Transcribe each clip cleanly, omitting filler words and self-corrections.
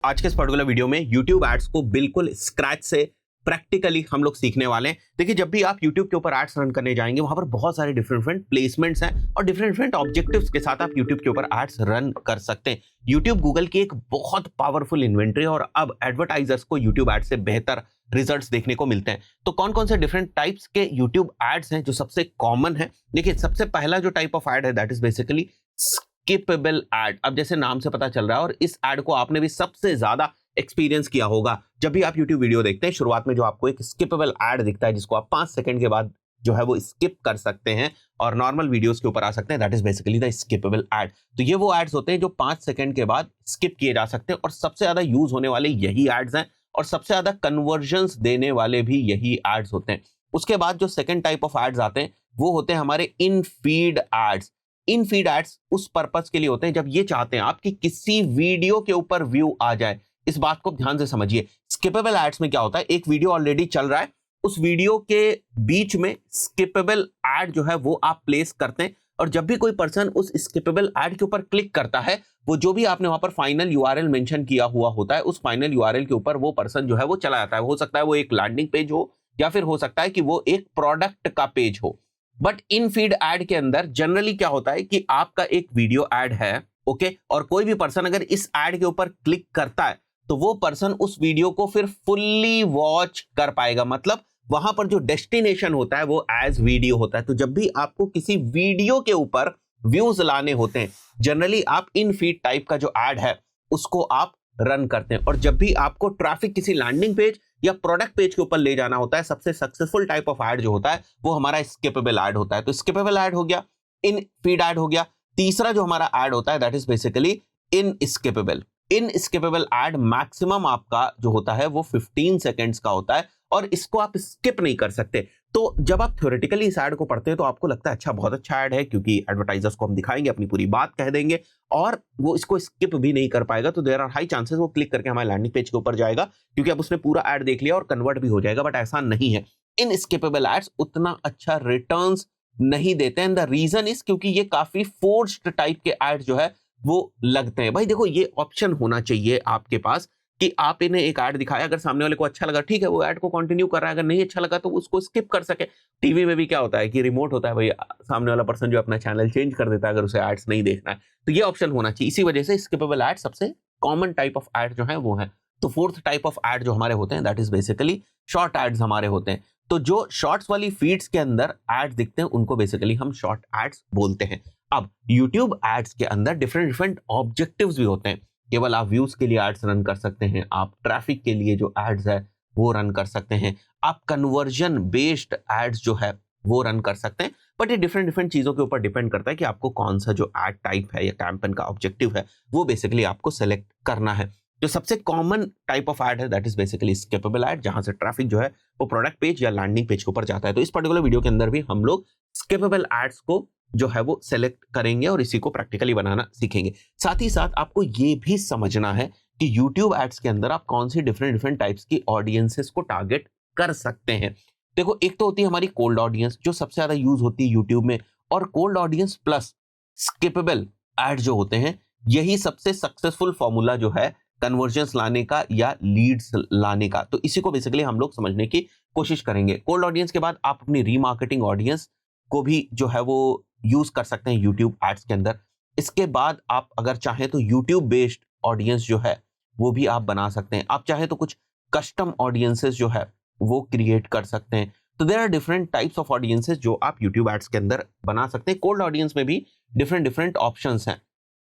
आज के इस पर्टिकुलर वीडियो में YouTube एड्स को बिल्कुल स्क्रैच से प्रैक्टिकली हम लोग सीखने वाले हैं। देखिए, जब भी आप YouTube के ऊपर एड्स रन करने जाएंगे, वहां पर बहुत सारे डिफरेंट प्लेसमेंट्स हैं और डिफरेंट ऑब्जेक्टिव्स के साथ आप YouTube के ऊपर एड्स रन कर सकते हैं। YouTube गूगल की एक बहुत पावरफुल इन्वेंटरी और अब एडवर्टाइजर्स को YouTube एड्स से बेहतर रिजल्ट्स देखने को मिलते हैं। तो कौन कौन से डिफरेंट टाइप्स के YouTube एड्स हैं जो सबसे कॉमन है? देखिए, सबसे पहला जो टाइप ऑफ एड है that is basically skippable ad. अब जैसे नाम से पता चल रहा है और इस एड को आपने भी सबसे ज्यादा एक्सपीरियंस किया होगा। जब भी आप YouTube वीडियो देखते हैं, शुरुआत में जो आपको एक स्किपेबल एड दिखता है जिसको आप 5 सेकंड के बाद जो है वो स्किप कर सकते हैं और नॉर्मल वीडियोस के ऊपर आ सकते हैं, that is basically the skippable ad. तो ये वो एड्स होते हैं जो 5 सेकंड के बाद स्किप किए जा सकते हैं और सबसे ज्यादा यूज होने वाले यही एड्स हैं और सबसे ज्यादा कन्वर्जन्स देने वाले भी यही एड्स होते हैं। उसके बाद जो सेकंड टाइप ऑफ एड्स आते हैं वो होते हैं हमारे इन फीड एड्स। इन फीड एड्स उस पर्पस के लिए होते हैं जब ये चाहते हैं आप कि किसी वीडियो के ऊपर व्यू आ जाए। इस बात को ध्यान से समझिए। स्किपेबल एड्स में क्या होता है, एक वीडियो ऑलरेडी चल रहा है, उस वीडियो के बीच में स्किपेबल एड जो है वो आप प्लेस करते हैं और जब भी कोई पर्सन उस स्किपेबल एड के ऊपर क्लिक करता है, वो जो भी आपने वहां पर फाइनल यूआरएल मेंशन किया हुआ होता है, उस फाइनल यूआरएल के ऊपर वो पर्सन जो है वो चला जाता है। हो सकता है वो एक लैंडिंग पेज हो या फिर हो सकता है कि वो एक प्रोडक्ट का पेज हो। बट इन फीड एड के अंदर जनरली क्या होता है कि आपका एक वीडियो एड है, ओके, और कोई भी पर्सन अगर इस एड के ऊपर क्लिक करता है तो वो पर्सन उस वीडियो को फिर फुल्ली वॉच कर पाएगा। मतलब वहां पर जो डेस्टिनेशन होता है वो एज वीडियो होता है। तो जब भी आपको किसी वीडियो के ऊपर व्यूज लाने होते हैं, जनरली आप इन फीड टाइप का जो एड है उसको आप रन करते हैं। और जब भी आपको ट्रैफिक किसी लैंडिंग पेज या प्रोडक्ट पेज के ऊपर ले जाना होता है, सबसे सक्सेसफुल टाइप ऑफ एड जो होता है वो हमारा स्किपेबल एड होता है। तो स्किपेबल एड हो गया, इन फीड एड हो गया। तीसरा जो हमारा एड होता है that is basically in skippable. In skippable ad maximum आपका जो होता है वो 15 सेकेंड्स का होता है और इसको आप स्किप नहीं कर सकते। तो जब आप थ्योरेटिकली इस एड को पढ़ते हैं तो आपको लगता है अच्छा, बहुत अच्छा एड है, क्योंकि एडवर्टाइजर्स को हम दिखाएंगे, अपनी पूरी बात कह देंगे और वो इसको स्किप भी नहीं कर पाएगा। तो देयर आर हाई चांसेस वो क्लिक करके हमारे लैंडिंग पेज के ऊपर जाएगा क्योंकि अब उसने पूरा एड देख लिया और कन्वर्ट भी हो जाएगा। बट ऐसा नहीं है, इन स्किपेबल एड्स उतना अच्छा रिटर्न्स नहीं देते हैं। द रीजन इज क्योंकि ये काफी फोर्स्ड टाइप के एड जो है वो लगते हैं। भाई देखो, ये ऑप्शन होना चाहिए आपके पास कि आप इन्हें एक ऐड दिखाया, अगर सामने वाले को अच्छा लगा ठीक है वो ऐड को कंटिन्यू कर रहा है, अगर नहीं अच्छा लगा तो उसको स्किप कर सके। टीवी में भी क्या होता है कि रिमोट होता है, भाई सामने वाला पर्सन जो अपना चैनल चेंज कर देता है अगर उसे एड्स नहीं देखना है। तो ये ऑप्शन होना चाहिए। इसी वजह से स्किपेबल एड सबसे कॉमन टाइप ऑफ एड जो है वो है। तो फोर्थ टाइप ऑफ एड जो हमारे होते हैं that is basically short ads हमारे होते हैं। तो जो शॉर्ट्स वाली फीड्स के अंदर एड्स दिखते हैं उनको बेसिकली हम शॉर्ट एड्स बोलते हैं। अब YouTube एड्स के अंदर डिफरेंट ऑब्जेक्टिव्स भी होते हैं। केवल आप व्यूज के लिए एड्स रन कर सकते हैं, आप ट्रैफिक के लिए जो एड्स है वो रन कर सकते हैं, आप कन्वर्जन बेस्ड एड्स जो है वो रन कर सकते हैं। बट ये डिफरेंट चीजों के ऊपर डिपेंड करता है कि आपको कौन सा जो एड टाइप है या कैंपेन का ऑब्जेक्टिव है वो बेसिकली आपको सेलेक्ट करना है। जो सबसे कॉमन टाइप ऑफ एड है that is basically skippable ad, जहां से ट्रैफिक जो है वो प्रोडक्ट पेज या लैंडिंग पेज के ऊपर जाता है। तो इस पर्टिकुलर वीडियो के अंदर भी हम लोग स्किपेबल एड्स को जो है वो सेलेक्ट करेंगे और इसी को प्रैक्टिकली बनाना सीखेंगे। साथ ही साथ आपको ये भी समझना है कि YouTube एड्स के अंदर आप कौन सी डिफरेंट टाइप्स की ऑडियंसेस को टारगेट कर सकते हैं। देखो, एक तो होती है हमारी कोल्ड ऑडियंस जो सबसे ज्यादा यूज होती है YouTube में, और cold audience plus skippable ad जो होते हैं यही सबसे सक्सेसफुल फॉर्मूला जो है कन्वर्जन्स लाने का या लीड्स लाने का। तो इसी को बेसिकली हम लोग समझने की कोशिश करेंगे। कोल्ड ऑडियंस के बाद आप अपनी रीमार्केटिंग ऑडियंस को भी जो है वो यूज कर सकते हैं YouTube एड्स के अंदर। इसके बाद आप अगर चाहें तो YouTube बेस्ड ऑडियंस जो है वो भी आप बना सकते हैं। आप चाहें तो कुछ कस्टम ऑडियंसेस जो है वो क्रिएट कर सकते हैं। तो there are different types of audiences जो आप YouTube एड्स के अंदर बना सकते हैं। कोल्ड ऑडियंस में भी डिफरेंट ऑप्शंस हैं।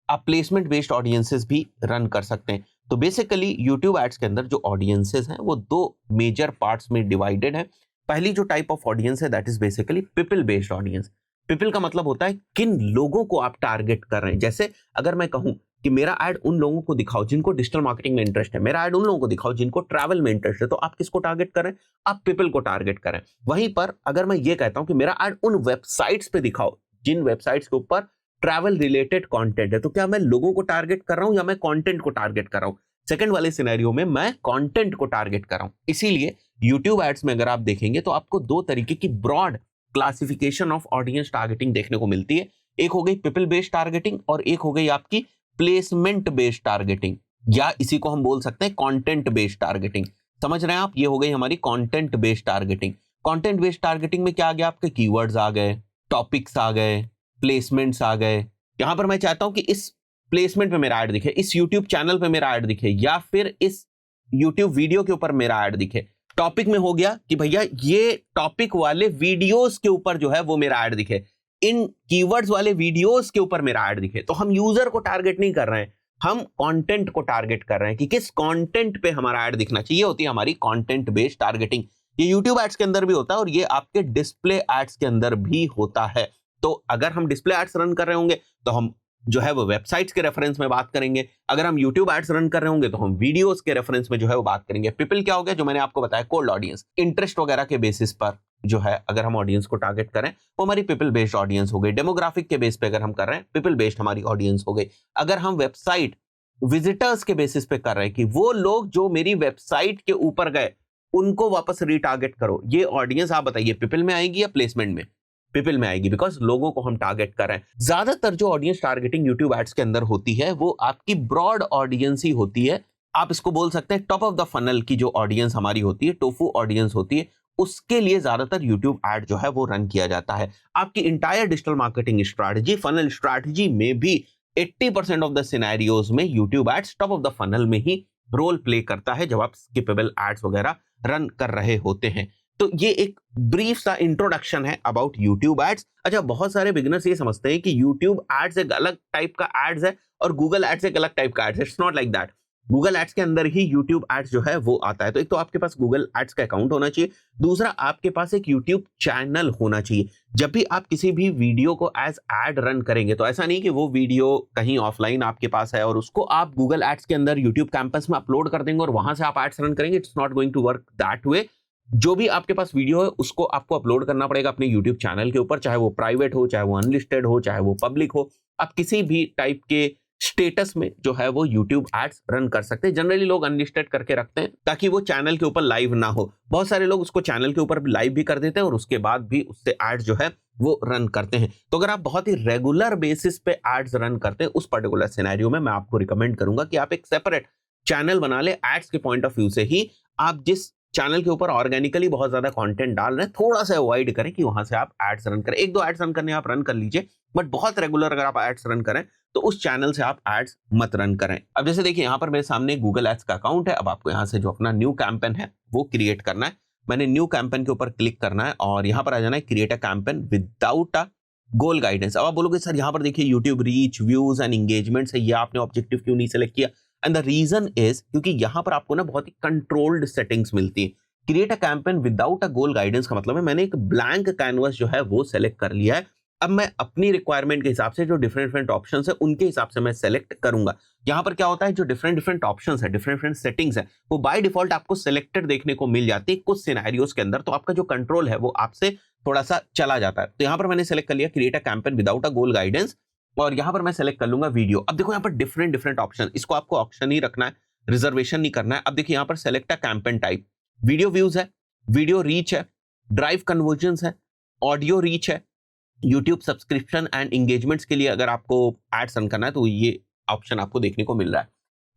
आप प्लेसमेंट बेस्ड ऑडियंसेस भी रन कर सकते हैं। तो बेसिकली YouTube एड्स के अंदर जो ऑडियंसेस हैं वो दो मेजर पार्ट्स में डिवाइडेड है। पहली जो टाइप ऑफ ऑडियंस है that is basically people based audience. People का मतलब होता है किन लोगों को आप टारगेट कर रहे हैं। जैसे अगर मैं कहूं कि मेरा ऐड उन लोगों को दिखाओ जिनको डिजिटल मार्केटिंग में इंटरेस्ट है, मेरा ऐड उन लोगों को दिखाओ जिनको ट्रैवल में इंटरेस्ट है, तो आप किसको टारगेट करें? आप पीपल को टारगेट करें। वहीं पर अगर मैं ये कहता हूं कि मेरा ऐड उन वेबसाइट्स पे दिखाओ जिन वेबसाइट्स के ऊपर ट्रैवल रिलेटेड कंटेंट है, तो क्या मैं लोगों को टारगेट कर रहा हूं या मैं कंटेंट को टारगेट कर रहा हूं? सेकंड वाले सिनेरियो में मैं कंटेंट को टारगेट कर रहा हूं। इसीलिए YouTube एड्स में अगर आप देखेंगे तो आपको दो तरीके की broad classification of audience targeting देखने को मिलती है। एक हो गई पीपल बेस्ड टारगेटिंग और एक हो गई आपकी प्लेसमेंट बेस्ड टारगेटिंग। या इसी को हम बोल सकते हैं कंटेंट बेस्ड टारगेटिंग। समझ रहे हैं आप, ये हो गई हमारी content based targeting. Content based targeting में क्या आ गया, आपके कीवर्ड्स आ गए, टॉपिक्स आ गए, प्लेसमेंट्स आ गए। यहां पर मैं चाहता हूं कि इस प्लेसमेंट पे मेरा ऐड दिखे, इस यूट्यूब चैनल पे मेरा ऐड दिखे, या फिर इस यूट्यूब वीडियो के ऊपर मेरा ऐड दिखे। टॉपिक में हो गया कि भैया ये टॉपिक वाले वीडियोस के ऊपर जो है वो मेरा ऐड दिखे, इन कीवर्ड्स वाले वीडियोस के ऊपर मेरा ऐड दिखे। तो हम यूजर को टारगेट नहीं कर रहे हैं, हम कंटेंट को टारगेट कर रहे हैं कि किस कंटेंट पे हमारा ऐड दिखना चाहिए। होती है हमारी कंटेंट बेस्ड टारगेटिंग। ये यूट्यूब एड्स के अंदर भी होता है और ये आपके डिस्प्ले एड्स के अंदर भी होता है। तो अगर हम डिस्प्ले एड्स रन कर रहे होंगे तो हम जो है वो वेबसाइट्स के रेफरेंस में बात करेंगे। अगर हम यूट्यूब एड्स रन कर रहे होंगे तो हम वीडियोस के रेफरेंस में जो है वो बात करेंगे। पीपल क्या हो गया, जो मैंने आपको बताया, कोल्ड ऑडियंस, इंटरेस्ट वगैरह के बेसिस पर जो है अगर हम ऑडियंस को टारगेट करें वो हमारी पीपल बेस्ड ऑडियंस हो गई। डेमोग्राफिक के बेस पे अगर हम कर रहे हैं, पीपल बेस्ड हमारी ऑडियंस हो गई। अगर हम वेबसाइट विजिटर्स के बेसिस पे कर रहे हैं कि वो लोग जो मेरी वेबसाइट के ऊपर गए उनको वापस रीटारगेट करो, ये ऑडियंस आप बताइए पीपल में आएगी या प्लेसमेंट में? पीपल में आएगी, बिकॉज लोगों को हम टारगेट कर रहे हैं। ज्यादातर जो ऑडियंस टारगेटिंग यूट्यूब एड्स के अंदर होती है वो आपकी ब्रॉड ऑडियंस ही होती है। आप इसको बोल सकते हैं टॉप ऑफ द फनल की जो ऑडियंस हमारी होती है, टोफू ऑडियंस होती है, उसके लिए ज्यादातर यूट्यूब एड जो है वो रन किया जाता है। आपकी entire digital marketing strategy, funnel strategy में भी 80% ऑफ द सिनेरियोज में YouTube ads top of the funnel में ही रोल प्ले करता है जब आप स्किपेबल एड्स वगैरह रन कर रहे होते हैं। तो ये एक ब्रीफ सा इंट्रोडक्शन है अबाउट यूट्यूब एड्स। अच्छा, बहुत सारे बिगिनर्स ये समझते हैं कि यूट्यूब एड्स एक अलग टाइप का एड्स है और गूगल एड्स एक अलग टाइप का एड्स है। It's not like that. Google ads के अंदर ही यूट्यूब एड्स जो है वो आता है। तो एक तो आपके पास गूगल एड्स का अकाउंट होना चाहिए, दूसरा आपके पास एक यूट्यूब चैनल होना चाहिए। जब भी आप किसी भी वीडियो को एज एड रन करेंगे तो ऐसा नहीं कि वो वीडियो कहीं ऑफलाइन आपके पास है और उसको आप गूगल एड्स के अंदर यूट्यूब कैंपस में अपलोड कर देंगे और वहां से आप एड्स रन करेंगे। It's not going to work that way. जो भी आपके पास वीडियो है उसको आपको अपलोड करना पड़ेगा अपने यूट्यूब चैनल के ऊपर, चाहे वो प्राइवेट हो, चाहे वो अनलिस्टेड हो, चाहे वो पब्लिक हो। आप किसी भी टाइप के स्टेटस में जो है वो यूट्यूब एड्स रन कर सकते हैं। जनरली लोग अनलिस्टेड करके रखते हैं ताकि वो चैनल के ऊपर लाइव ना हो। बहुत सारे लोग उसको चैनल के ऊपर लाइव भी कर देते हैं और उसके बाद भी उससे एड्स जो है वो रन करते हैं। तो अगर आप बहुत ही रेगुलर बेसिस पे एड्स रन करते हैं उस पर्टिकुलर सिनेरियो में मैं आपको रिकमेंड करूंगा कि आप एक सेपरेट चैनल बना ले। एड्स के पॉइंट ऑफ व्यू से ही आप जिस चैनल के ऊपर ऑर्गेनिकली बहुत ज्यादा कंटेंट डाल रहे हैं थोड़ा सा अवॉइड करें कि वहां से आप एड्स रन करें। एक दो एड्स रन करने आप रन कर लीजिए, बट बहुत रेगुलर अगर आप एड्स रन करें तो उस चैनल से आप एड्स मत रन करें। अब जैसे देखिए यहाँ पर मेरे सामने गूगल एड्स का अकाउंट है। अब आपको यहाँ से जो अपना न्यू कैंपेन है वो क्रिएट करना है। मैंने न्यू कैंपेन के ऊपर क्लिक करना है और यहाँ पर आ जाना है create a campaign without a goal guidance. अब आप बोलोगे सर यहाँ पर देखिए YouTube reach, views and engagement है, ये आपने ऑब्जेक्टिव क्यों नहीं सेलेक्ट किया? एंड द रीजन इज क्योंकि यहाँ पर आपको ना बहुत ही कंट्रोल्ड सेटिंग्स मिलती है। Create a campaign without a goal guidance का मतलब है मैंने एक ब्लैंक कैनवस जो है वो सेलेक्ट कर लिया है। अब मैं अपनी रिक्वायरमेंट के हिसाब से जो डिफरेंट ऑप्शंस है उनके हिसाब से मैं सेलेक्ट करूंगा। यहाँ पर क्या होता है, जो डिफरेंट ऑप्शंस है, डिफरेंट सेटिंग्स है, वो बाय डिफॉल्ट आपको सेलेक्टेड देखने को मिल जाती है कुछ सिनेरियोज के अंदर। तो आपका जो कंट्रोल है वो आपसे थोड़ा सा चला जाता है। तो यहाँ पर मैंने सेलेक्ट कर लिया create a campaign without a goal guidance और यहाँ पर मैं सेलेक्ट कर लूंगा वीडियो। अब देखो यहाँ पर डिफरेंट ऑप्शन, इसको आपको ऑप्शन ही रखना है, रिजर्वेशन नहीं करना है। अब देखिए यहाँ पर select a campaign type, video views है, वीडियो रीच है, ड्राइव कन्वर्जन्स है, ऑडियो रीच है, यूट्यूब सब्सक्रिप्शन एंड एंगेजमेंट्स के लिए अगर आपको एड्स रन करना है तो ये ऑप्शन आपको देखने को मिल रहा है।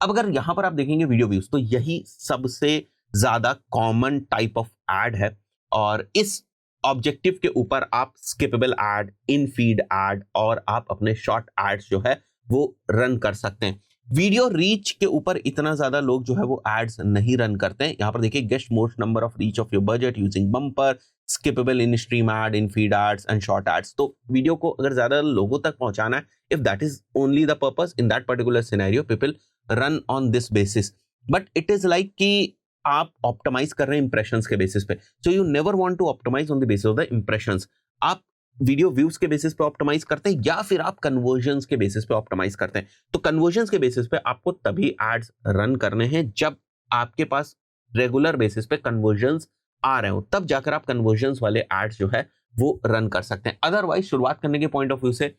अब अगर यहां पर आप देखेंगे वीडियो व्यूज तो यही सबसे ज्यादा कॉमन टाइप ऑफ एड है और इस ऑब्जेक्टिव के ऊपर आप skippable add, in feed add और आप अपने शॉर्ट एड्स जो है वो रन कर सकते हैं। वीडियो रीच के ऊपर इतना ज्यादा लोग जो है वो एड्स नहीं रन करते हैं। यहाँ पर देखिए get most number of reach of your budget using bumper, skippable in stream ad, in feed ads and short ads. तो वीडियो को अगर ज्यादा लोगों तक पहुंचाना है, if that is only the purpose in that particular scenario, people run on this basis. But it is like कि आप ऑप्टिमाइज कर रहे हैं इंप्रेशंस के बेसिस पे, so you never want to optimize on the basis of the impressions. आप video views के basis पे ऑप्टिमाइज करते हैं या फिर आप कन्वर्जन्स के बेसिस पे ऑप्टिमाइज करते हैं। तो कन्वर्जन्स के बेसिस पे आपको तभी एड्स रन करने हैं जब आपके पास रेगुलर बेसिस पे कन्वर्जन्स आ रहे हो, तब जाकर आप कन्वर्जन्स वाले एड्स जो है वो रन कर सकते हैं। अदरवाइज शुरुआत करने के पॉइंट ऑफ व्यू से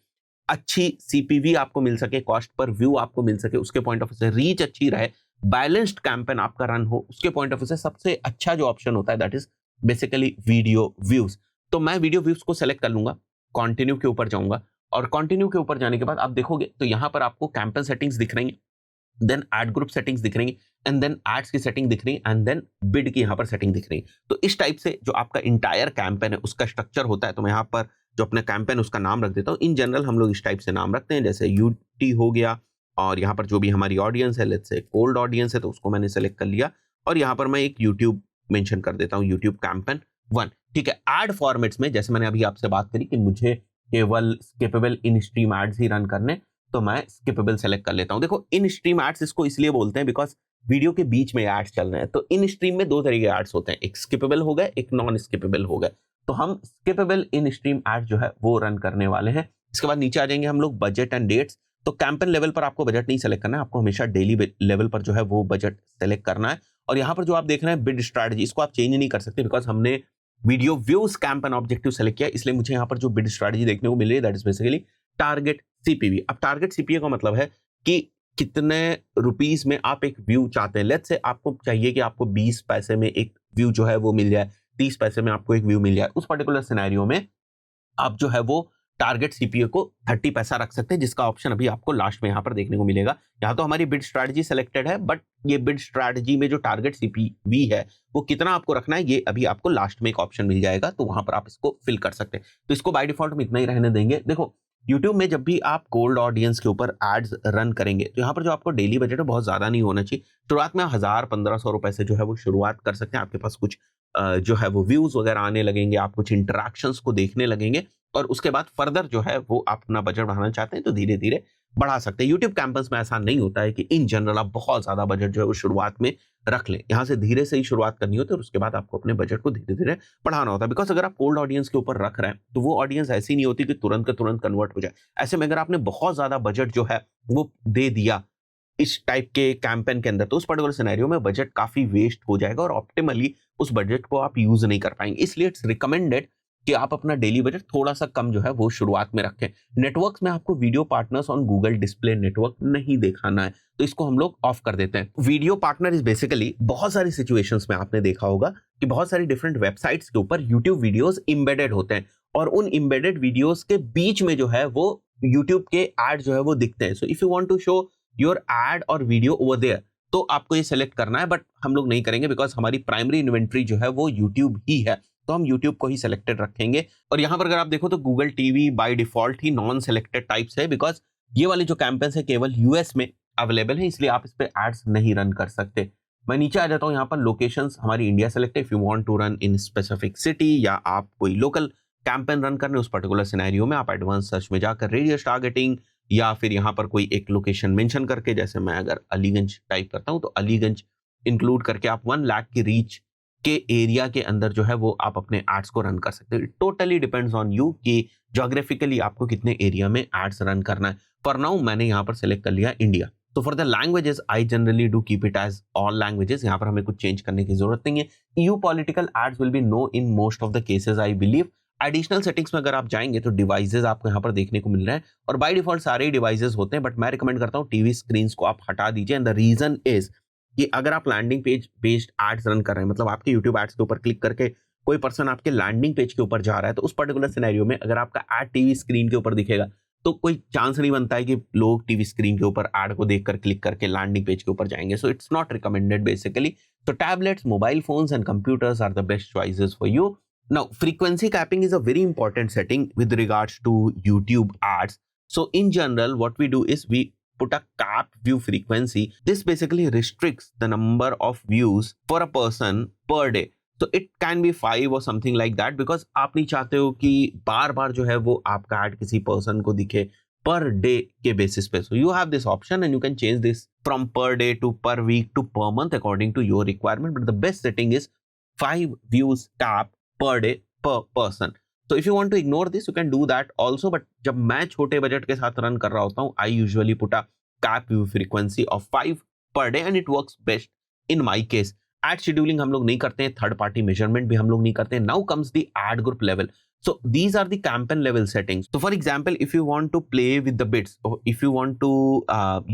अच्छी सीपीवी आपको मिल सके, कॉस्ट पर व्यू आपको मिल सके, उसके पॉइंट ऑफ व्यू से रीच अच्छी रहे, बैलेंस्ड कैंपेन आपका रन हो, उसके पॉइंट ऑफ व्यू से सबसे अच्छा जो ऑप्शन होता है that is basically video views. तो मैं वीडियो व्यूज को सेलेक्ट कर लूंगा, कंटिन्यू के ऊपर जाऊंगा और कंटिन्यू के ऊपर जाने के बाद आप देखोगे तो यहां पर आपको कैंपेन सेटिंग्स दिख रही हैं। देन एड ग्रुप सेटिंग्स दिख रही एंड देन एड्स की सेटिंग दिख रही एंड देन बिड की यहाँ पर सेटिंग दिख रही। तो इस टाइप से जो आपका इंटायर कैंपेन है उसका स्ट्रक्चर होता है। तो मैं यहाँ पर जो अपना कैंपेन उसका नाम रख देता हूँ। इन जनरल हम लोग इस टाइप से नाम रखते हैं, जैसे यूटी हो गया, और यहाँ पर जो भी हमारी ऑडियंस है, लेट्स से कोल्ड ऑडियंस है तो उसको मैंने सेलेक्ट कर लिया, और यहाँ पर मैं एक यूट्यूब मेंशन कर देता हूँ, यूट्यूब कैंपेन 1। ठीक है, एड फॉर्मेट्स में जैसे मैंने अभी आपसे बात करी कि मुझे केवल स्किपेबल इन स्ट्रीम एड्स ही रन करने, तो मैं स्किपेबल सेलेक्ट कर लेता हूं। देखो इन स्ट्रीम एड्स इसको इसलिए बोलते हैं बिकॉज वीडियो के बीच में एड्स चल रहे हैं। तो इन स्ट्रीम में दो तरीके के एड्स होते हैं, एक स्किपेबल हो गए, एक नॉन स्किपेबल हो गए। तो हम स्किपेबल इन स्ट्रीम एड जो है वो रन करने वाले हैं। इसके बाद नीचे आ जाएंगे हम लोग बजट एंड डेट्स। तो कैंपेन लेवल पर आपको बजट नहीं सेलेक्ट करना है, आपको हमेशा डेली लेवल पर जो है वो बजट सेलेक्ट करना है। और यहाँ पर जो आप देख रहे हैं बिड स्ट्रैटेजी, इसको आप चेंज नहीं कर सकते बिकॉज हमने video views campaign objective select किया, इसलिए मुझे यहाँ पर जो बिड स्ट्रैटेजी देखने को मिल रही है that is basically target CPV. अब टारगेट सीपीवी का मतलब है कि कितने रुपीस में आप एक व्यू चाहते हैं। लेट्स से आपको चाहिए कि आपको 20 पैसे में एक व्यू जो है वो मिल जाए, 30 पैसे में आपको एक व्यू मिल जाए। उस पर्टिकुलर सिनेरियो में आप जो है वो टारगेट सीपीयू को 30 पैसा रख सकते हैं, जिसका ऑप्शन अभी आपको लास्ट में यहाँ पर देखने को मिलेगा। यहाँ तो हमारी बिड स्ट्रैटेजी सेलेक्टेड है, बट ये बिड स्ट्रैटेजी में जो टारगेट सीपीवी है वो कितना आपको रखना है ये अभी आपको लास्ट में एक ऑप्शन मिल जाएगा, तो वहां पर आप इसको फिल कर सकते हैं। तो इसको बाय डिफॉल्ट में इतना ही रहने देंगे। देखो YouTube में जब भी आप कोल्ड ऑडियंस के ऊपर एड्स रन करेंगे तो यहाँ पर जो आपको डेली बजट है बहुत ज्यादा नहीं होना चाहिए। शुरुआत में 1000-1500 रुपए से जो है वो शुरुआत कर सकते हैं। आपके पास कुछ जो है वो व्यूज वगैरह आने लगेंगे, आप कुछ इंटरेक्शंस को देखने लगेंगे, और उसके बाद फर्दर जो है वो आप अपना बजट बढ़ाना चाहते हैं तो धीरे धीरे बढ़ा सकते हैं। यूट्यूब कैंपस में ऐसा नहीं होता है कि इन जनरल आप बहुत ज्यादा बजट जो है वो शुरुआत में रख लें। यहाँ से धीरे से ही शुरुआत करनी होती है और उसके बाद आपको अपने बजट को धीरे धीरे बढ़ाना होता है। बिकॉज अगर आप कोल्ड ऑडियंस के ऊपर रख रहे हैं तो वो ऑडियंस ऐसी नहीं होती कि तुरंत का तुरंत कन्वर्ट हो जाए। ऐसे में अगर आपने बहुत ज्यादा बजट जो है वो दे दिया इस टाइप के कैंपेन के अंदर, तो उस पर्टिकुलर सिनेरियो में बजट काफी वेस्ट हो जाएगा और ऑप्टिमली उस बजट को आप यूज नहीं कर पाएंगे। इसलिए इट्स रिकमेंडेड कि आप अपना डेली बजट थोड़ा सा कम जो है वो शुरुआत में रखें। नेटवर्क्स में आपको video partners on Google display network नहीं दिखाना है, तो इसको हम लोग ऑफ कर देते हैं। वीडियो पार्टनर इज बेसिकली बहुत सारी सिचुएशंस में आपने देखा होगा कि बहुत सारी डिफरेंट वेबसाइट्स के ऊपर यूट्यूब वीडियोस इंबेडेड होते हैं और उन इंबेडेड वीडियोस के बीच में जो है वो यूट्यूब के एड जो है वो दिखते हैं। So if you want to show your ad और वीडियो ओवर देयर तो आपको ये सेलेक्ट करना है, बट हम लोग नहीं करेंगे बिकॉज हमारी प्राइमरी इन्वेंट्री जो है वो यूट्यूब ही है, तो हम YouTube को ही सिलेक्टेड रखेंगे। और यहाँ पर अगर आप देखो तो Google TV by default he non selected types है बिकॉज ये वाले जो कैंपेन्स है केवल यूएस में अवेलेबल है, इसलिए आप इस पे एड्स नहीं रन कर सकते। मैं नीचे आ जाता हूँ, यहाँ पर लोकेशंस हमारी इंडिया सेलेक्ट है। If you want to run in specific city या आप कोई लोकल कैंपेन रन करने उस पर्टिकुलर सिनेरियो में आप एडवांस सर्च में जाकर रेडियस टारगेटिंग या फिर यहाँ पर कोई एक लोकेशन मेंशन करके, जैसे मैं अगर अलीगंज टाइप करता हूँ तो अलीगंज इंक्लूड करके आप 1 लाख की रीच के एरिया के अंदर जो है वो आप अपने एड्स को रन कर सकते हो। टोटली डिपेंड्स ऑन यू कि ज्योग्राफिकली आपको कितने एरिया में एड्स रन करना है। फॉर नाउ मैंने यहाँ पर सेलेक्ट कर लिया इंडिया। तो for the languages I generally do keep it as all languages, यहाँ पर हमें कुछ चेंज करने की जरूरत नहीं है। EU political ads will be no in most of the cases I believe. Additional settings में अगर आप जाएंगे तो डिवाइसेस आपको यहाँ पर देखने को मिल रहे हैं और बाय डिफॉल्ट सारे ही डिवाइसेस होते हैं, बट मैं रिकमेंड करता हूँ टीवी स्क्रीन को आप हटा दीजिए। एंड द रीजन इज कि अगर आप landing page based ads run कर रहे हैं, मतलब आपके यूट्यूब एड्स के ऊपर क्लिक करके कोई पर्सन आपके लैंडिंग पेज के ऊपर जा रहा है, तो उस पर्टिकुलर सिनेरियो में अगर आपका एड टीवी स्क्रीन के ऊपर दिखेगा तो कोई चांस नहीं बनता है कि लोग टीवी स्क्रीन के ऊपर एड को देखकर क्लिक करके लैंडिंग पेज के ऊपर जाएंगे। So it's not recommended basically. तो tablets, mobile phones and computers are the best choices for you. Now, frequency capping is a very important setting with regards to YouTube ads. So in general, what we do is we put a capped view frequency. This basically restricts the number of views for a person per day. So it can be 5 or something like that because आप नहीं चाहते हो कि बार बार जो है वो आपका ad किसी person को दिखे per day के basis पे. So you have this option and you can change this from per day to per week to per month according to your requirement. But the best setting is 5 views cap per day per person. So if you want to ignore this, you can do that also. But जब मैं छोटे budget के साथ run कर रहा होता हूँ, I usually put a cap view frequency of 5 per day and it works best in my case. Ad scheduling हम लोग नहीं करते हैं, थर्ड पार्टी मेजरमेंट भी हम लोग नहीं करते हैं. Now comes the ad group level. So these are the campaign level settings. So for example, if you want to play with the bids, or if you want to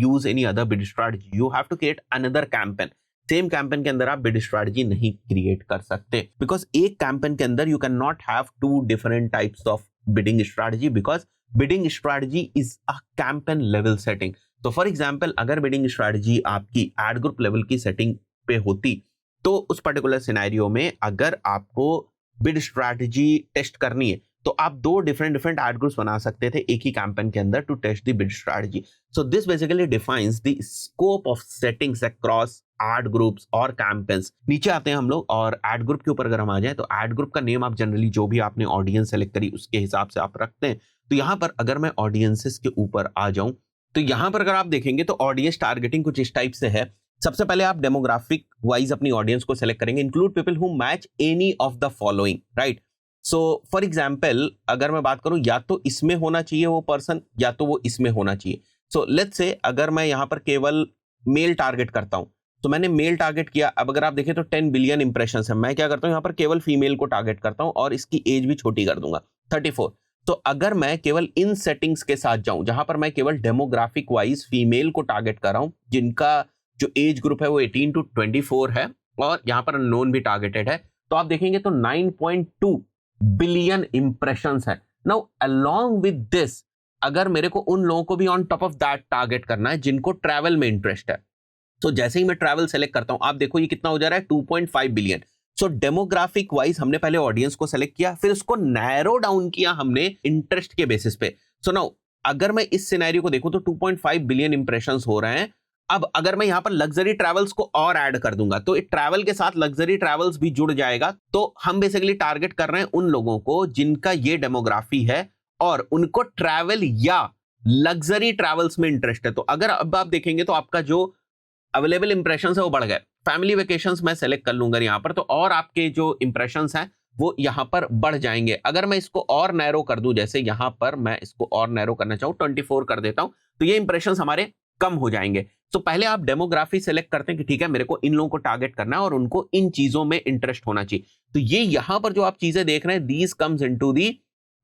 use any other bid strategy, you have to create another campaign. Same campaign के अंदर आप bid strategy नहीं create कर सकते because एक campaign के अंदर you can not have 2 different types of bidding strategy because bidding strategy is a campaign level setting. तो फॉर एग्जाम्पल अगर बिडिंग स्ट्रैटेजी आपकी एड ग्रुप लेवल की सेटिंग पे होती तो उस पर्टिकुलर सिनेरियो में अगर आपको बिड स्ट्रैटेजी टेस्ट करनी है तो आप दो डिफरेंट एड ग्रुप्स बना सकते थे एक ही कैंपेन के अंदर to test the bid strategy. So this basically defines the scope of settings across ad groups और कैंपेन्स. नीचे आते हैं हम लोग और एड ग्रुप के ऊपर अगर हम आ जाए तो एड ग्रुप का नेम आप जनरली जो भी आपने ऑडियंस सेलेक्ट करी उसके हिसाब से आप रखते हैं. तो यहाँ पर अगर मैं ऑडियंसेस के ऊपर आ जाऊं तो यहाँ पर अगर आप देखेंगे तो ऑडियंस टारगेटिंग कुछ इस टाइप से है. सबसे पहले आप डेमोग्राफिक वाइज अपनी ऑडियंस को सेलेक्ट करेंगे. Include people who match any of the following, right. So for example अगर मैं बात करूं या तो इसमें होना चाहिए वो पर्सन या तो वो इसमें होना चाहिए. सो लेट्स से अगर मैं यहाँ पर केवल मेल टारगेट करता हूं तो मैंने मेल टारगेट किया. अब अगर आप देखें तो 10 बिलियन इंप्रेशन है. मैं क्या करता हूं यहाँ पर केवल फीमेल को टारगेट करता हूं और इसकी एज भी छोटी कर दूंगा 34. तो अगर मैं केवल इन सेटिंग्स के साथ जाऊं जहां पर मैं केवल डेमोग्राफिक वाइज फीमेल को टारगेट कर रहा हूं जिनका जो एज ग्रुप है वो 18 to 24 है और यहां पर अननोन भी टारगेटेड है, तो आप देखेंगे तो 9.2 बिलियन इंप्रेशंस है. नाउ अलोंग विद दिस अगर मेरे को उन लोगों को भी on top of that target करना है जिनको ट्रैवल में इंटरेस्ट है, तो जैसे ही मैं ट्रैवल सेलेक्ट करता हूं आप देखो ये कितना हो जा रहा है 2.5 बिलियन. सो डेमोग्राफिक वाइज हमने पहले ऑडियंस को सेलेक्ट किया फिर उसको नैरो डाउन किया हमने इंटरेस्ट के बेसिस पे. सो नाउ अगर मैं इस सिनेरियो को देखूं तो 2.5 बिलियन इंप्रेशंस हो रहे हैं. अब अगर मैं यहां पर लग्जरी ट्रैवल्स को और ऐड कर दूंगा तो ट्रैवल के साथ लग्जरी ट्रैवल्स भी जुड़ जाएगा. तो हम बेसिकली टारगेट कर रहे हैं उन लोगों को जिनका ये डेमोग्राफी है और उनको ट्रैवल या लग्जरी ट्रैवल्स में इंटरेस्ट है. तो अगर अब आप देखेंगे तो आपका जो अवेलेबल इंप्रेशंस है वो बढ़ गए. फैमिली वेकेशंस मैं सेलेक्ट कर लूंगा यहां पर तो और आपके जो इंप्रेशंस हैं वो यहां पर बढ़ जाएंगे. अगर मैं इसको और नैरो कर दूं जैसे यहां पर मैं इसको और नैरो करना चाहूं 24 कर देता हूं तो ये इंप्रेशंस हमारे कम हो जाएंगे. तो पहले आप डेमोग्राफी सेलेक्ट करते हैं कि ठीक है मेरे को इन लोगों को टारगेट करना है और उनको इन चीजों में इंटरेस्ट होना चाहिए. तो ये यहां पर जो आप चीजें देख रहे हैं दीज कम्स इनटू दी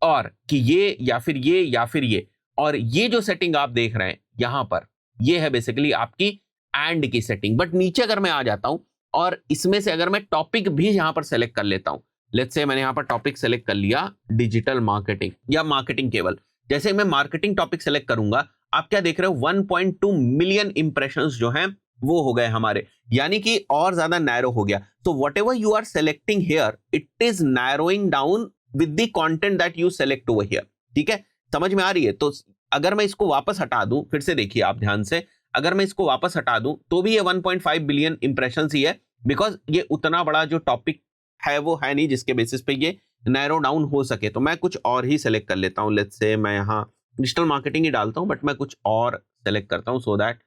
और कि ये या फिर ये और ये जो सेटिंग आप देख रहे हैं यहां पर ये है बेसिकली आपकी एंड की सेटिंग. बट नीचे अगर मैं आ जाता हूं और इसमें से अगर मैं टॉपिक भी यहां पर सेलेक्ट कर लेता हूं, लेट्स से मैंने यहां पर टॉपिक सेलेक्ट कर लिया डिजिटल मार्केटिंग या मार्केटिंग केवल. जैसे मैं मार्केटिंग टॉपिक सेलेक्ट करूंगा आप क्या देख रहे हो 1.2 मिलियन इंप्रेशंस जो हैं वो हो गए हमारे, यानी कि और ज्यादा नैरो हो गया. तो whatever you are selecting here it is narrowing down with the content that you select over here. ठीक है, समझ में आ रही है. तो अगर मैं इसको वापस हटा दूं, फिर से देखिए आप ध्यान से, अगर मैं इसको वापस हटा दूं तो भी ये 1.5 बिलियन इंप्रेशंस ही है बिकॉज ये उतना बड़ा जो टॉपिक है वो है नहीं जिसके बेसिस पे ये नैरो डाउन हो सके. तो मैं कुछ और ही सेलेक्ट कर लेता हूं. लेट्स से मैं यहां डिजिटल मार्केटिंग ही डालता हूं बट मैं कुछ और सेलेक्ट करता हूं सो दैट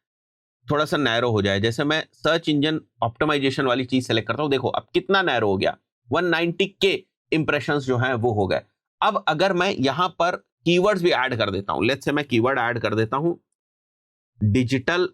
थोड़ा सा नैरो हो जाए. जैसे मैं सर्च इंजन ऑप्टिमाइजेशन वाली चीज सेलेक्ट करता हूं, देखो अब कितना नैरो हो गया 190K इंप्रेशंस जो है वो हो गए. अब अगर मैं यहां पर कीवर्ड्स भी ऐड कर देता हूं, लेट्स से मैं कीवर्ड ऐड कर देता हूं डिजिटल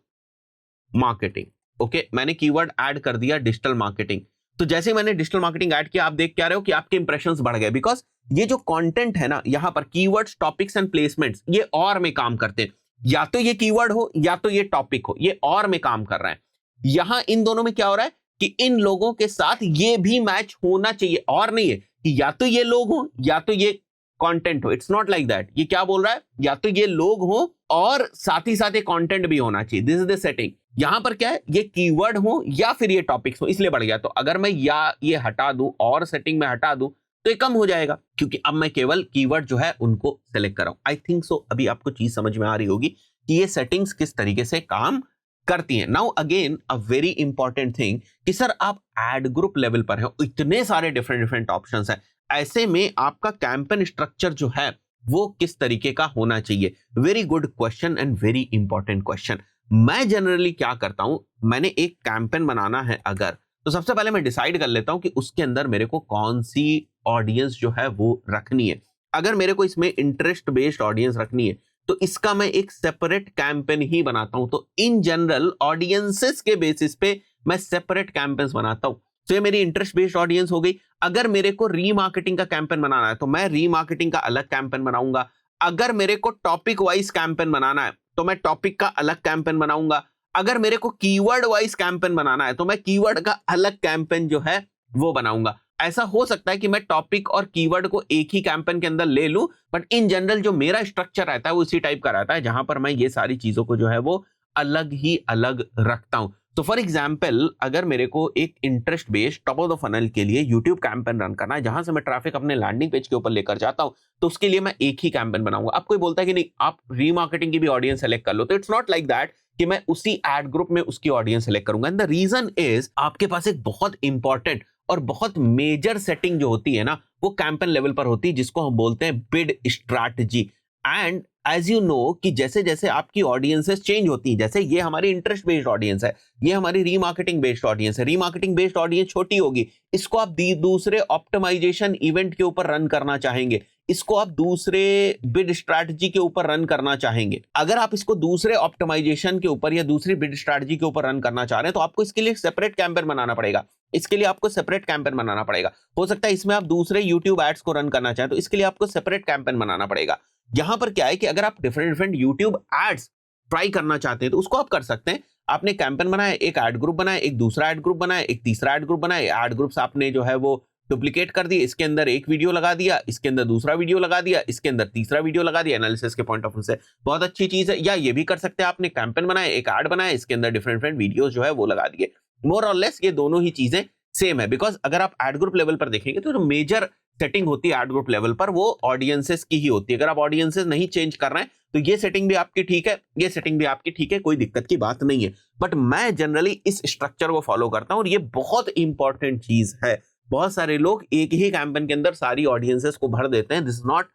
मार्केटिंग. ओके, मैंने कीवर्ड ऐड कर दिया डिजिटल मार्केटिंग. तो जैसे मैंने डिजिटल मार्केटिंग ऐड किया आप देख क्या रहे हो कि आपके इंप्रेशंस बढ़ गए बिकॉज ये जो कंटेंट है ना यहां पर कीवर्ड्स टॉपिक्स एंड प्लेसमेंट्स ये और में काम करते हैं. या तो ये कीवर्ड हो या तो ये टॉपिक हो, ये और में काम कर रहे हैं. यहां इन दोनों में क्या हो रहा है कि इन लोगों के साथ ये भी मैच होना चाहिए और नहीं है कि या तो ये लोग हो या तो ये कंटेंट हो. It's not like that. ये क्या बोल रहा है या तो ये लोग हो और साथ ही साथ ये कंटेंट भी होना चाहिए. This is the setting. यहां पर क्या है ये कीवर्ड हो या फिर ये टॉपिक्स हो इसलिए बढ़ गया. तो अगर मैं या ये हटा दूं और सेटिंग में हटा दूं तो ये कम हो जाएगा क्योंकि अब मैं केवल कीवर्ड जो है उनको सेलेक्ट कर रहा हूं. आई थिंक सो अभी आपको चीज समझ में आ रही होगी कि ये सेटिंग्स किस तरीके से काम करती हैं. Now again a very important thing कि सर आप एड ग्रुप लेवल पर हैं, इतने सारे डिफरेंट ऑप्शंस हैं, ऐसे में आपका कैंपेन स्ट्रक्चर जो है वो किस तरीके का होना चाहिए. Very good question and very important question. मैं जनरली क्या करता हूं, मैंने एक कैंपेन बनाना है अगर, तो सबसे पहले मैं डिसाइड कर लेता हूं कि उसके अंदर मेरे को कौन सी ऑडियंस जो है वो रखनी है. अगर मेरे को इसमें इंटरेस्ट बेस्ड ऑडियंस रखनी है तो इसका मैं एक सेपरेट कैंपेन ही बनाता हूं. तो इन जनरल ऑडियंसेस के बेसिस पे मैं सेपरेट कैंपेन्स बनाता हूं. तो ये मेरी इंटरेस्ट बेस्ड ऑडियंस हो गई. अगर मेरे को रीमार्केटिंग का कैंपेन बनाना है तो मैं रीमार्केटिंग का अलग कैंपेन बनाऊंगा. अगर मेरे को टॉपिक वाइज कैंपेन बनाना है तो मैं टॉपिक का अलग कैंपेन बनाऊंगा. अगर मेरे को कीवर्ड वाइज कैंपेन बनाना है तो मैं कीवर्ड का अलग कैंपेन जो है वो बनाऊंगा. ऐसा हो सकता है कि मैं टॉपिक और कीवर्ड को एक ही कैंपेन के अंदर ले लूं, बट इन जनरल जो मेरा स्ट्रक्चर रहता है वो उसी टाइप का रहता है, जहां पर मैं ये सारी चीजों को जो है वो अलग ही अलग रखता हूं। तो फॉर एग्जाम्पल, अगर मेरे को एक interest based top of the funnel के लिए यूट्यूब कैंपेन रन करना है, जहां से मैं ट्रैफिक अपने लैंडिंग पेज के ऊपर लेकर जाता हूं, तो उसके लिए मैं एक ही कैंपेन बनाऊंगा। अब कोई बोलता है कि नहीं, आप रीमार्केटिंग की भी ऑडियंस सेलेक्ट कर लो, तो इट्स नॉट लाइक दैट कि मैं उसी एड ग्रुप में उसकी ऑडियंस सेलेक्ट करूंगा। एंड द रीजन इज, आपके पास एक बहुत इंपॉर्टेंट और बहुत मेजर सेटिंग जो होती है ना, वो कैंपेन लेवल पर होती है, जिसको हम बोलते हैं bid strategy. And as you know कि जैसे जैसे आपकी ऑडियंसेस चेंज होती है, जैसे ये हमारी इंटरेस्ट बेस्ड ऑडियंस है, ये हमारी रीमार्केटिंग बेस्ड ऑडियंस है। रीमार्केटिंग बेस्ड ऑडियंस छोटी होगी, इसको आप दूसरे ऑप्टिमाइजेशन इवेंट के ऊपर रन करना चाहेंगे, इसको आप दूसरे बिड स्ट्रैटेजी के ऊपर रन करना चाहेंगे। अगर आप इसको दूसरे ऑप्टिमाइजेशन के ऊपर या दूसरी बिड स्ट्रैटेजी के ऊपर रन करना चाह रहे हैं, तो आपको इसके लिए सेपरेट कैंपेन बनाना पड़ेगा। इसके लिए आपको सेपरेट कैंपेन बनाना पड़ेगा। हो सकता है इसमें आप दूसरे यूट्यूब एड्स को रन करना चाहें, तो इसके लिए आपको सेपरेट कैंपेन बनाना पड़ेगा। यहां पर क्या है कि अगर आप different different YouTube ads try करना चाहते हैं, तो उसको आप कर सकते हैं। आपने कैंपेन बनाया, एक एड ग्रुप बनाया, एक दूसरा एड ग्रुप बनाया, एक तीसरा एड ग्रुप बनाया। एड ग्रुप्स आपने जो है वो डुप्लीकेट कर दिए, इसके अंदर एक वीडियो लगा दिया, इसके अंदर दूसरा वीडियो लगा दिया, इसके अंदर तीसरा वीडियो लगा दिया। एनालिसिस के पॉइंट ऑफ व्यू से बहुत अच्छी चीज है। या ये भी कर सकते हैं, आपने कैंपेन बनाया, एक एड बनाया, इसके अंदर डिफरेंट डिफरेंट वीडियोस जो है वो लगा दिए। मोर और लेस ये दोनों ही चीजें सेम है, बिकॉज अगर आप एड ग्रुप लेवल पर देखेंगे तो जो मेजर सेटिंग होती है एड ग्रुप लेवल पर, वो ऑडियंसेस की ही होती है। अगर आप ऑडियंसेस नहीं चेंज कर रहे हैं, तो ये सेटिंग भी आपकी ठीक है, ये सेटिंग भी आपकी ठीक है, कोई दिक्कत की बात नहीं है। बट मैं जनरली इस स्ट्रक्चर को फॉलो करता हूं, और ये बहुत इंपॉर्टेंट चीज है। बहुत सारे लोग एक ही कैंपेन के अंदर सारी ऑडियंसेस को भर देते हैं। This is not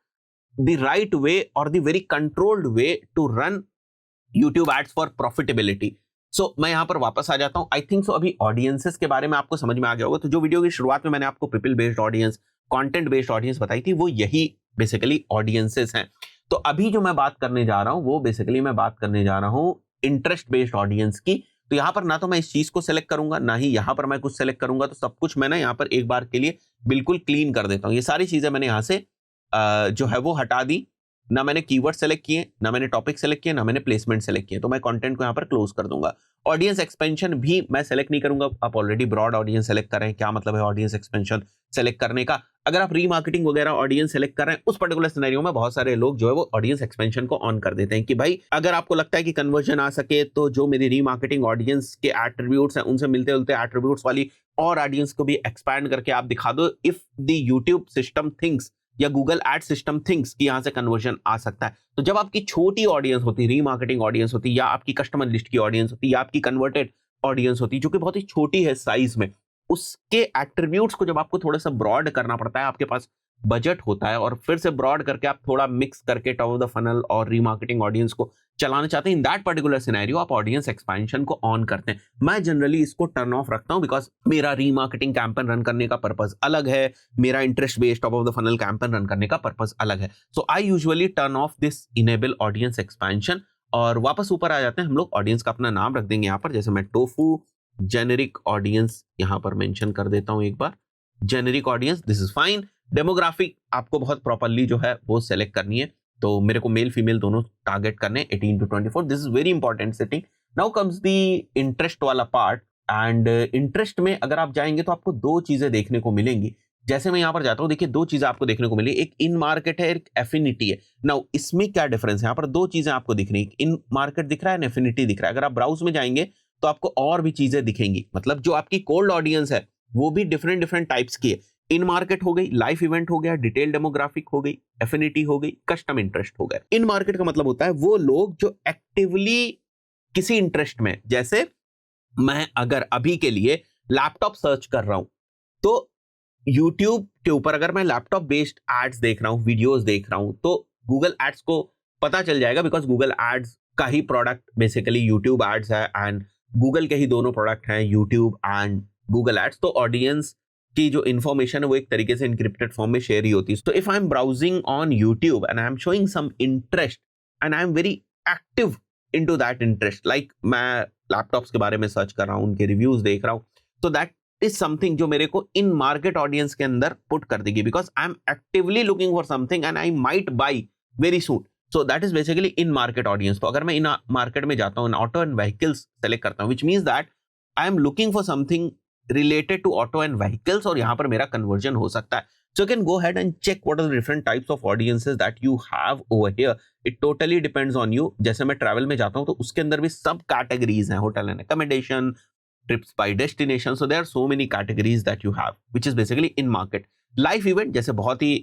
the right way और the very controlled way to run YouTube ads for profitability. So मैं यहां पर वापस आ जाता हूं। आई थिंक सो अभी ऑडियंसेस के बारे में आपको समझ में आ गया होगा। तो जो वीडियो की शुरुआत में मैंने आपको people based audience, content based audience बताई थी, वो यही बेसिकली ऑडियंसेस हैं। तो अभी जो मैं बात करने जा रहा हूं, वो बेसिकली मैं बात करने जा रहा हूं इंटरेस्ट बेस्ड ऑडियंस की। तो यहां पर ना तो मैं इस चीज को सेलेक्ट करूंगा, ना ही यहां पर मैं कुछ सेलेक्ट करूंगा। तो सब कुछ मैं ना यहां पर एक बार के लिए बिल्कुल क्लीन कर देता हूं। ये सारी चीजें मैंने यहां से जो है वो हटा दी। ना मैंने कीवर्ड सेलेक्ट किए, ना मैंने टॉपिक सेलेक्ट किए, ना मैंने प्लेसमेंट सेलेक्ट किए। तो मैं कंटेंट को यहां पर क्लोज कर दूंगा। ऑडियंस एक्सपेंशन भी मैं सेलेक्ट नहीं करूंगा। आप ऑलरेडी ब्रॉड ऑडियंस सेलेक्ट कर रहे हैं। क्या मतलब है ऑडियंस एक्सपेंशन सेलेक्ट करने का? अगर आप रीमार्केटिंग वगैरह ऑडियंस सेलेक्ट कर रहे हैं, उस पर्टिकुलर सिनेरियो में बहुत सारे लोग जो है वो ऑडियंस एक्सपेंशन को ऑन कर देते हैं कि भाई अगर आपको लगता है कि कन्वर्जन आ सके, तो जो मेरी रीमार्केटिंग ऑडियंस के एट्रीब्यूट्स हैं, उनसे मिलते जुलते एट्रीब्यूट्स वाली और ऑडियंस को भी एक्सपैंड करके आप दिखा दो। If the YouTube system thinks या गूगल एड सिस्टम थिंक्स कि यहां से कन्वर्जन आ सकता है। तो जब आपकी छोटी ऑडियंस होती है, रीमार्केटिंग ऑडियंस होती है, या आपकी कस्टमर लिस्ट की ऑडियंस होती है, या आपकी कन्वर्टेड ऑडियंस होती है, जो कि बहुत ही छोटी है साइज में, उसके एट्रीब्यूट्स को जब आपको थोड़ा सा ब्रॉड करना पड़ता है, आपके पास बजट होता है, और फिर से ब्रॉड करके आप थोड़ा मिक्स करके टॉप ऑफ द फनल और रीमार्केटिंग ऑडियंस को चलाना चाहते हैं, इन दैट पर्टिकुलर सिनेरियो आप ऑडियंस एक्सपेंशन को ऑन करते हैं। मैं जनरली इसको टर्न ऑफ रखता हूं, बिकॉज मेरा रीमार्केटिंग कैंपेन रन करने का पर्पस अलग है, मेरा interest based top of the funnel campaign run करने का पर्पस अलग है। So I usually turn off this enable audience expansion. और वापस ऊपर आ जाते हैं हम लोग। ऑडियंस का अपना नाम रख देंगे यहाँ पर, जैसे मैं टोफू जेनेरिक ऑडियंस यहां पर मेंशन कर देता हूं एक बार। Generic audience, this is fine. Demographic आपको बहुत प्रॉपर्ली जो है वो सेलेक्ट करनी है। तो मेरे को मेल फीमेल दोनों टारगेट करने 18 to 24। This is very important setting. Now comes the interest वाला पार्ट। एंड इंटरेस्ट में अगर आप जाएंगे तो आपको दो चीजें देखने को मिलेंगी। जैसे मैं यहां पर जाता हूं, देखिए दो चीजें आपको देखने को मिली, एक इन मार्केट है, एक एफिनिटी है। नाउ इसमें क्या डिफरेंस है? यहाँ पर दो चीजें आपको दिख रही है, इन मार्केट दिख रहा है, एफिनिटी दिख रहा है। अगर आप ब्राउज में जाएंगे तो आपको और भी चीजें दिखेंगी। मतलब जो आपकी कोल्ड ऑडियंस है वो भी डिफरेंट डिफरेंट टाइप्स की है। इन मार्केट हो गई, लाइफ इवेंट हो गया, डिटेल डेमोग्राफिक हो गई, एफिनिटी हो गई, कस्टम इंटरेस्ट हो गया। इन मार्केट का मतलब होता है वो लोग जो एक्टिवली किसी इंटरेस्ट में, जैसे मैं अगर अभी के लिए लैपटॉप सर्च कर रहा हूं, तो यूट्यूब के ऊपर अगर मैं लैपटॉप बेस्ड एड्स देख रहा हूं, वीडियोस देख रहा हूं, तो गूगल एड्स को पता चल जाएगा, बिकॉज गूगल एड्स का ही प्रोडक्ट बेसिकली यूट्यूब एड्स है, एंड गूगल के ही दोनों प्रोडक्ट हैं, यूट्यूब एंड गूगल एड्स। तो ऑडियंस की जो इन्फॉर्मेशन है वो एक तरीके से इनक्रिप्टेड फॉर्म में शेयर ही होती है। तो if I am browsing on YouTube and I am showing some interest and I am very active into that interest, like मैं लैपटॉप्स के बारे में सर्च कर रहा हूं, उनके रिव्यूज देख रहा हूं, तो दैट इज समथिंग जो मेरे को इन मार्केट ऑडियंस के अंदर पुट कर देगी, because I am actively looking for something and I might by very soon. So that is basically in market audience. तो अगर मैं इन मार्केट में जाता हूं, ऑटो एंड व्हीकल्स सेलेक्ट करता हूं, which means that I am looking for something related to auto and vehicles और यहाँ पर मेरा conversion हो सकता है. So you can go ahead and check what are the different types of audiences that you have over here. It totally depends on you. जैसे मैं travel में जाता हूँ तो उसके अंदर भी सब categories हैं, hotel and accommodation, trips by destination. So there are so many categories that you have, which is basically in market. Life event जैसे बहुत ही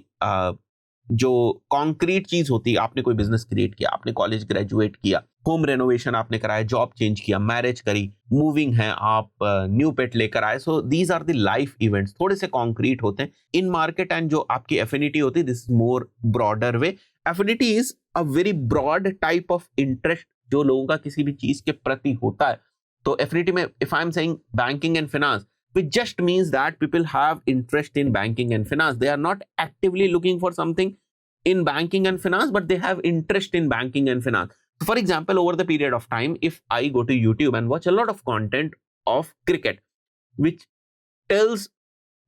जो कॉन्क्रीट चीज होती है, आपने कोई बिजनेस क्रिएट किया, आपने कॉलेज ग्रेजुएट किया, होम रेनोवेशन आपने कराया, जॉब चेंज किया, मैरिज करी, मूविंग है, आप न्यू पेट लेकर आए. So these are the life events, थोड़े से कॉन्क्रीट होते हैं इन मार्केट. एंड जो आपकी एफिनिटी होती है, this is more broader way. Affinity is a very broad type of interest जो लोगों का किसी भी चीज के प्रति होता है. तो एफिनिटी में if I am saying banking and finance, which just means that people have interest in banking and finance. They are not actively looking for something in banking and finance, but they have interest in banking and finance. So for example, over the period of time, if I go to YouTube and watch a lot of content of cricket, which tells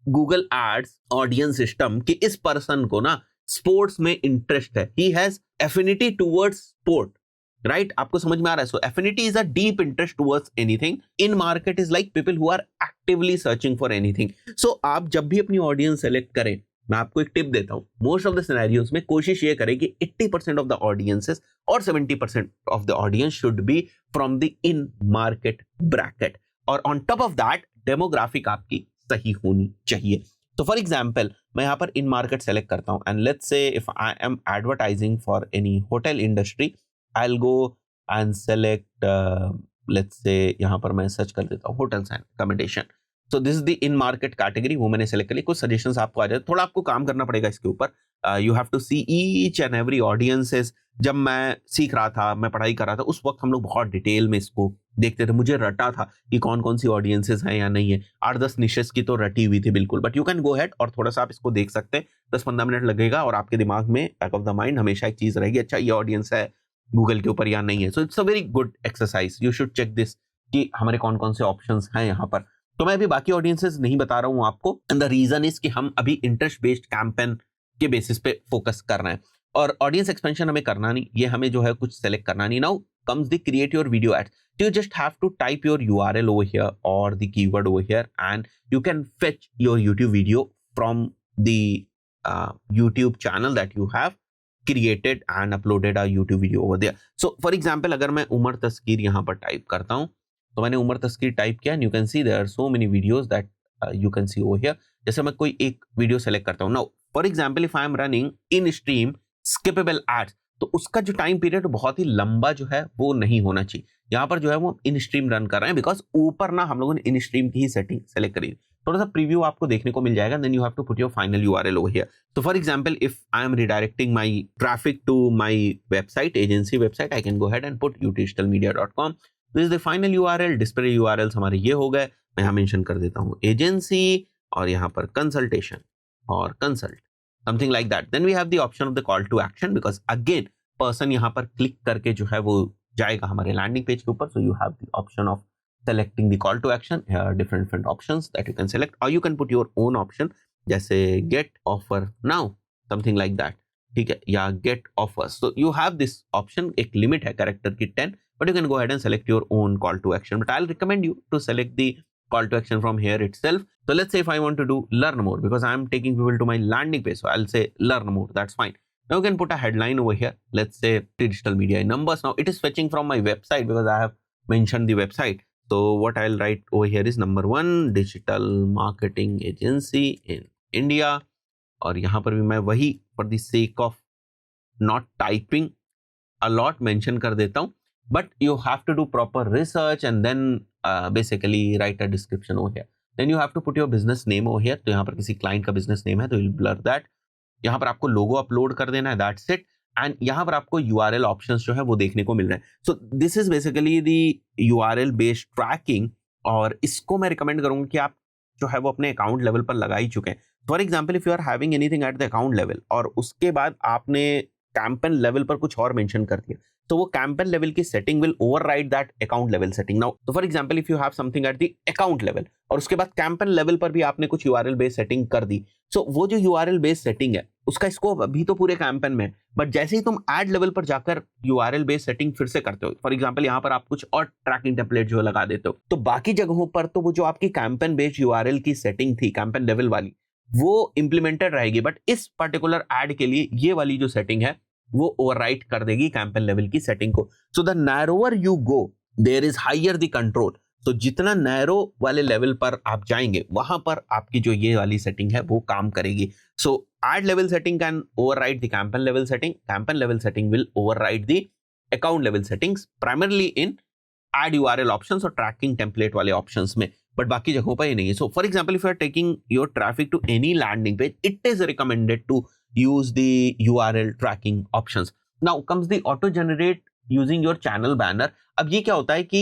Google Ads audience system कि इस person को ना sports में interest है, he has affinity towards sport. Right, आपको समझ में आ रहा है. So affinity is a deep interest towards anything. In market is like people who are actively searching for anything. So आप जब भी अपनी ऑडियंस सेलेक्ट करें, मैं आपको एक टिप देता हूं. मोस्ट ऑफ द सिनेरियोस में कोशिश ये करें कि 80% ऑफ द ऑडियंसेस और 70% of the audience should be from the in market bracket. और on top of that demographic आपकी सही होनी चाहिए. तो फॉर एग्जाम्पल मैं यहाँ पर इन मार्केट सेलेक्ट करता हूँ and let's say if I M advertising for any hotel industry, I'll go and select let's say यहाँ पर मैं सर्च कर देता हूँ hotels and accommodation. So this is the in market category, वो मैंने सेलेक्ट कर ली. कुछ सजेशंस आपको आ जाए, थोड़ा आपको काम करना पड़ेगा इसके ऊपर. You have to see each and every audiences. जब मैं सीख रहा था, मैं पढ़ाई कर रहा था, उस वक्त हम लोग बहुत डिटेल में इसको देखते थे. मुझे रटा था कि कौन कौन सी ऑडियंसेस हैं या नहीं है. 8-10 निशेस की तो रटी हुई थी बिल्कुल. But you can go head और थोड़ा सा आप इसको देख सकते हैं. 10-15 मिनट लगेगा और आपके दिमाग में बैक ऑफ द माइंड हमेशा एक चीज रहेगी, अच्छा ये ऑडियंस है गूगल के ऊपर या नहीं है. So it's a very good exercise. You should check this कि हमारे कौन कौन से ऑप्शंस हैं यहाँ पर. तो मैं अभी बाकी ऑडियंसेस नहीं बता रहा हूँ आपको. एंड द रीजन इज कि हम अभी इंटरेस्ट बेस्ड कैंपेन के बेसिस पे फोकस कर रहे हैं और ऑडियंस एक्सपेंशन हमें करना नहीं, ये हमें जो है कुछ सेलेक्ट करना नहीं. Now comes the create your video ads. You just have to type your URL over here or the keyword over here and you can fetch your YouTube video from the YouTube channel that you have created and uploaded a YouTube video over there. So for example, अगर मैं उमर तस्कीर यहाँ पर type करता हूँ, तो मैंने Umar Taskeer type किया and you can see there are so many videos that you can see over here. जैसे मैं कोई एक वीडियो सेलेक्ट करता हूँ. Now for example, if I am running in stream skippable ads, तो उसका जो टाइम पीरियड बहुत ही लंबा जो है वो नहीं होना चाहिए. यहाँ पर जो है वो इन स्ट्रीम रन कर रहे हैं बिकॉज ऊपर ना हम लोगों ने इन स्ट्रीम की ही सेटिंग सेलेक्ट करी. थोड़ा सा प्रीव्यू आपको देखने को मिल जाएगा. Then you have to put your final URL over here. तो for example if I am redirecting my traffic to my website, agency website, I can go ahead and put udigitalmedia.com. This is the final URL. Display URLs हमारे ये हो गए. मैं यहाँ mention कर देता हूँ एजेंसी और यहाँ पर कंसल्टेशन और consult, something like that. Then we have the option of the call to action because again person यहाँ पर क्लिक करके जो है वो जाएगा हमारे लैंडिंग पेज के ऊपर. So you have the option of selecting the call to action. Different different options that you can select और you can put your own option जैसे get offer now, something like that. ठीक है, या get offers. So you have this option. एक limit है character की 10, but you can go ahead and select your own call to action. But I will recommend you to select the call to action from here itself. So let's say if I want to do learn more because I am taking people to my landing page, so I'll say learn more. That's fine. Now you can put a headline over here. Let's say digital media in numbers. Now it is fetching from my website because I have mentioned the website. So what I'll write over here is number 1 digital marketing agency in India. और यहाँ पर भी मैं वही for the sake of not typing a lot mention कर देता हूँ. But you have to do proper research and then basically write a description over here. Then you have to put your business name over here. तो यहाँ पर किसी client का business name है तो you'll blur that. यहाँ पर आपको लोगो अपलोड कर देना है. That's it. And यहाँ पर आपको URL options जो है वो देखने को मिल रहे हैं. So this is basically the URL based tracking और इसको मैं recommend करूँगा कि आप जो है वो अपने account level पर लगा ही चुके हैं. For example, if you are having anything at the account level और उसके बाद आपने कैंपेन लेवल पर कुछ और मेंशन कर दिया, तो वो कैंपेन लेवल की setting will override that account level setting. Now तो for example if you have something at the account level और उसके बाद कैंपेन लेवल पर भी आपने कुछ यूआरएल बेस्ड सेटिंग कर दी, सो वो जो यूआरएल बेस्ड सेटिंग है उसका स्कोप अभी तो पूरे कैंपेन में, बट जैसे ही तुम एड लेवल पर जाकर यूआरएल बेस्ड सेटिंग फिर से करते हो, फॉर एग्जांपल यहाँ पर आप कुछ और ट्रैकिंग टेम्पलेट जो लगा देते हो, तो बाकी जगहों पर तो वो जो आपकी कैंपेन बेस्ड यूआरएल की सेटिंग थी कैंपेन लेवल वाली वो इंप्लीमेंटेड रहेगी, बट इस पर्टिकुलर एड के लिए ये वाली जो सेटिंग है वो ओवरराइट कर देगी कैंपेन लेवल की सेटिंग को। So the narrower you go there is higher the control. तो जितना नैरो वाले लेवल पर आप जाएंगे वहां पर आपकी जो ये वाली सेटिंग है वो काम करेगी। So ad level setting can override the campaign level setting, campaign level setting will override the account level settings primarily in ad URL options और ट्रैकिंग टेम्पलेट वाले ऑप्शंस में, बट बाकी जगहों पर ये नहीं है। So for example if you are taking your traffic to any landing page, it is recommended to use the URL tracking options. Now comes the auto generate using your channel banner. अब ये क्या होता है कि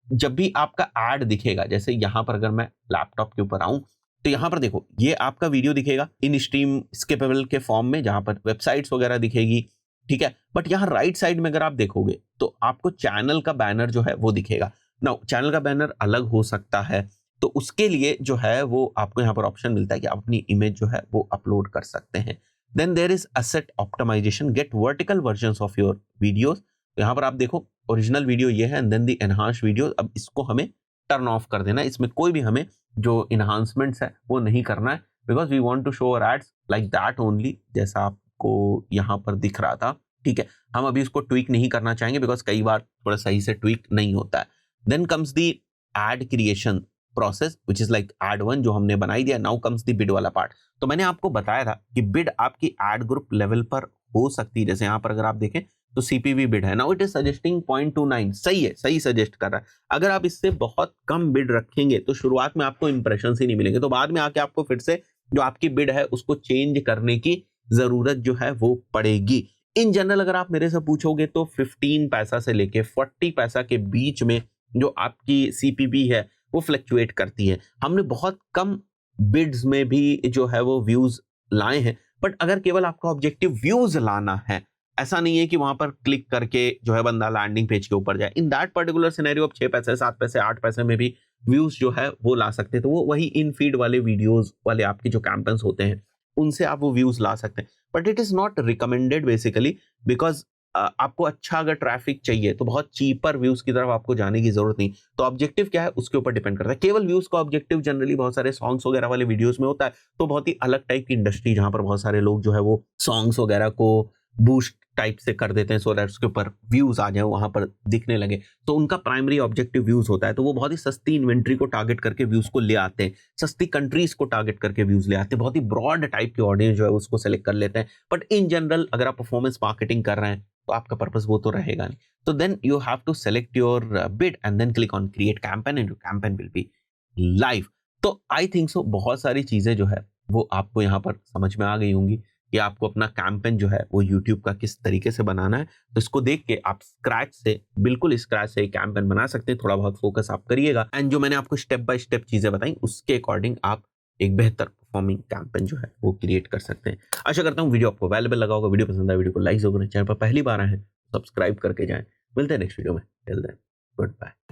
जब भी आपका add दिखेगा, जैसे यहां पर अगर मैं लैपटॉप के ऊपर आऊं तो यहां पर देखो ये आपका वीडियो दिखेगा इन स्ट्रीम स्किपेबल के फॉर्म में जहां पर वेबसाइट्स वगैरह दिखेगी, ठीक है। बट यहाँ राइट साइड में अगर आप देखोगे तो आपको चैनल का बैनर जो है वो दिखेगा। नाउ चैनल का बैनर अलग हो सकता है, तो उसके लिए जो है वो आपको यहाँ पर ऑप्शन मिलता है कि आप अपनी इमेज जो है वो अपलोड कर सकते हैं। Then there is asset optimization, get vertical versions of your videos. तो यहाँ पर आप देखो ओरिजिनल वीडियो ये है and then the enhance video, अब इसको हमें टर्न ऑफ कर देना है, इसमें कोई भी हमें जो इनहांसमेंट्स है वो नहीं करना है, because we want to show our ads like that only, जैसा आपको यहाँ पर दिख रहा था, ठीक है। हम अभी उसको ट्वीक नहीं करना चाहेंगे बिकॉज कई बार थोड़ा सही से ट्वीक नहीं होता है। Then comes the ad creation process which is like ad one जो हमने बनाई दिया। नाउ कम्स दी बिड वाला पार्ट। तो मैंने आपको बताया था कि बिड आपकी एड ग्रुप लेवल पर हो सकती है, जैसे यहाँ पर अगर आप देखें तो सीपीवी बिड है। नाउ इट इज सजेस्टिंग 0.29, सही है, सही सजेस्ट कर रहा है। अगर आप इससे बहुत कम बिड रखेंगे तो शुरुआत में आपको इंप्रेशन ही नहीं मिलेंगे, तो बाद में आके आपको फिर से जो आपकी बिड है उसको चेंज करने की जरूरत जो है वो पड़ेगी। इन जनरल अगर आप मेरे से पूछोगे तो 15 पैसा से लेके 40 पैसा के बीच में जो आपकी सीपीवी है वो फ्लक्चुएट करती है। हमने बहुत कम बिड्स में भी जो है वो व्यूज लाए हैं, बट अगर केवल आपका ऑब्जेक्टिव व्यूज लाना है, ऐसा नहीं है कि वहां पर क्लिक करके जो है बंदा लैंडिंग पेज के ऊपर जाए, इन दैट पर्टिकुलर सिनेरियो आप 6 पैसे 7 पैसे 8 पैसे में भी व्यूज जो है वो ला सकते हैं। तो वो वही इन फीड वाले वीडियोस वाले आपके जो कैंपेन्स होते हैं उनसे आप वो व्यूज ला सकते हैं, but it is not recommended basically, because आपको अच्छा अगर ट्रैफिक चाहिए तो बहुत चीपर व्यूज की तरफ आपको जाने की जरूरत नहीं। तो ऑब्जेक्टिव क्या है उसके ऊपर डिपेंड करता है। केवल व्यूज का ऑब्जेक्टिव जनरली बहुत सारे सॉन्ग्स वगैरह वाले वीडियोस में होता है, तो बहुत ही अलग टाइप की इंडस्ट्री जहां पर बहुत सारे लोग जो है वो सॉन्ग्स वगैरह को बूस्ट टाइप से कर देते हैं सो दैट उसके ऊपर व्यूज आ जाए, वहां पर दिखने लगे, तो उनका प्राइमरी ऑब्जेक्टिव व्यूज होता है। तो वो बहुत ही सस्ती इन्वेंट्री को टारगेट करके व्यूज को ले आते हैं, सस्ती कंट्रीज को टारगेट करके व्यूज ले आते हैं, बहुत ही ब्रॉड टाइप की ऑडियंस जो है उसको सेलेक्ट कर लेते हैं। बट इन जनरल अगर आप परफॉर्मेंस मार्केटिंग कर रहे हैं तो आपका पर्पस वो तो रहेगा नहीं। तो then you have to select your bid and then click on create campaign and your campaign will be live. तो आई थिंक सो बहुत सारी चीजें जो है वो आपको यहाँ पर समझ में आ गई होंगी कि आपको अपना कैंपेन जो है वो यूट्यूब का किस तरीके से बनाना है। तो इसको देख के आप स्क्रैच से, बिल्कुल स्क्रैच से एक कैंपेन बना सकते हैं। थोड़ा बहुत फोकस आप करिएगा एंड जो मैंने आपको स्टेप बाय स्टेप चीजें बताई उसके अकॉर्डिंग आप एक बेहतर परफॉर्मिंग कैंपेन जो है वो क्रिएट कर सकते हैं। आशा करता हूँ वीडियो आपको वैल्यूएबल लगा होगा। वीडियो पसंद आया वीडियो को लाइक जरूर करें, चैनल पर पहली बार आए हैं सब्सक्राइब करके जाएं। मिलते हैं नेक्स्ट वीडियो में, टिल देन गुड बाय।